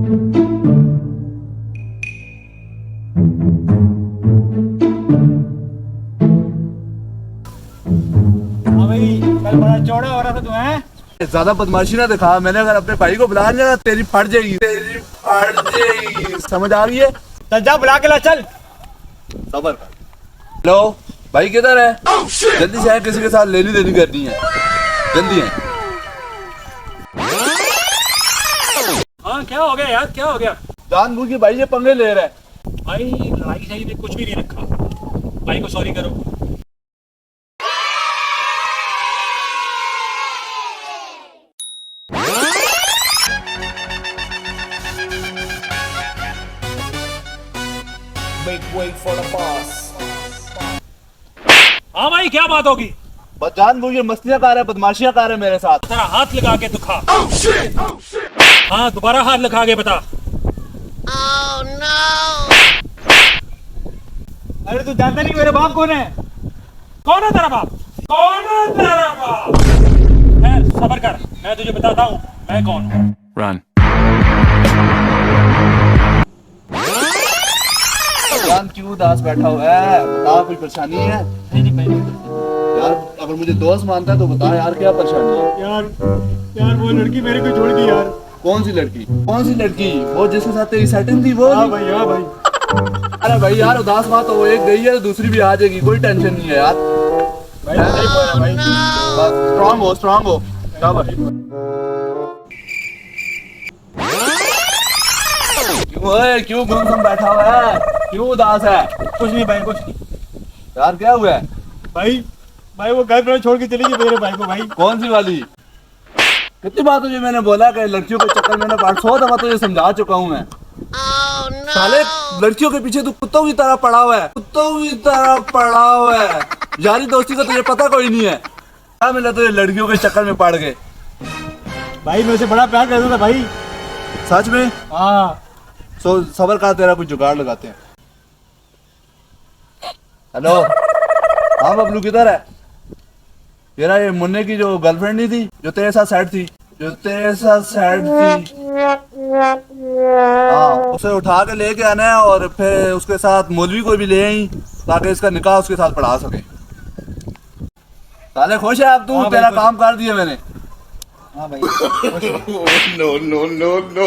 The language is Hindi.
हाँ भाई, कल बड़ा चौड़ा हो रहा था तुम्हें। ज्यादा बदमाशी ना दिखा, मैंने अगर अपने भाई को बुला लिया तेरी फट जाएगी, तेरी फट जाएगी, समझ आ रही है? चल जा बुला के ला चल। सबर कर। हेलो भाई किधर है? जल्दी से आए, किसी के साथ लेनी देनी करनी है, जल्दी है। हाँ क्या हो गया यार, क्या हो गया? जानबूझ के भाई ये पंगे ले रहा है। भाई लड़ाई सही में कुछ भी नहीं रखा, भाई को सॉरी करो। हाँ भाई क्या बात होगी? बस जानबूझ के मस्तियां कर रहा है, बदमाशियां कर रहा है मेरे साथ। तेरा हाथ लगा के दिखा। हाँ दोबारा हाथ लगा के बता। अरे तू जानता नहीं मेरे बाप कौन है? कौन है तेरा बाप? कौन है तेरा बाप? सबर कर, मैं तुझे बताता हूँ मैं कौन हूँ। Run. जान क्यों उदास बैठा हुआ है? बता, कोई परेशानी है? नहीं भाई यार अगर मुझे दोस्त मानता है तो बता यार, क्या परेशानी है? यार वो लड़की मेरे को छोड़ दी यार। कौन सी लड़की? कौन सी लड़की? वो जिसके साथ तेरी सेटिंग थी वो? हाँ भाई, हाँ भाई। अरे भाई यार उदास मत हो, एक गई है तो दूसरी भी आ जाएगी, कोई टेंशन नहीं है यार। भाई नहीं बोल रहा भाई। बस स्ट्रांग हो, स्ट्रांग हो। क्या भाई? क्यों है, क्यों गुमसुम बैठा हुआ है, क्यों उदास है? कुछ नहीं भाई, कुछ नहीं। यार क्या हुआ है? भाई भाई वो गर्लफ्रेंड छोड़ के चली गई मेरे भाई को। भाई कौन सी वाली? कितनी बार तुझे मैंने बोला कि लड़कियों के चक्कर में ना पड़, 100 दफा तुझे समझा चुका हूँ मैं। साले लड़कियों के पीछे तू कुत्तों की तरह पड़ा हुआ है, कुत्तों की तरह पड़ा हुआ है। यारी दोस्ती का तुझे पता कोई नहीं है। क्या मिला तुझे लड़कियों के चक्कर में पड़ गए? भाई मैं उसे बड़ा प्यार करता था भाई। सच में? हाँ सो सबर का, तेरा कुछ जुगाड़ लगाते हैं। हेलो हाँ बबलू किधर है? तेरा ये मुन्ने की जो गर्लफ्रेंड नहीं थी, जो तेरे साथ सेट थी, जो तेरे साथ सेट थी, हाँ उसे उठा के लेके आना है और फिर उसके साथ मौलवी को भी ले आई ताकि इसका निकाह उसके साथ पढ़ा सके। साले खुश है अब तू? हाँ तेरा भाई, काम कर दिया मैंने। हाँ भाई। No, no, no, no.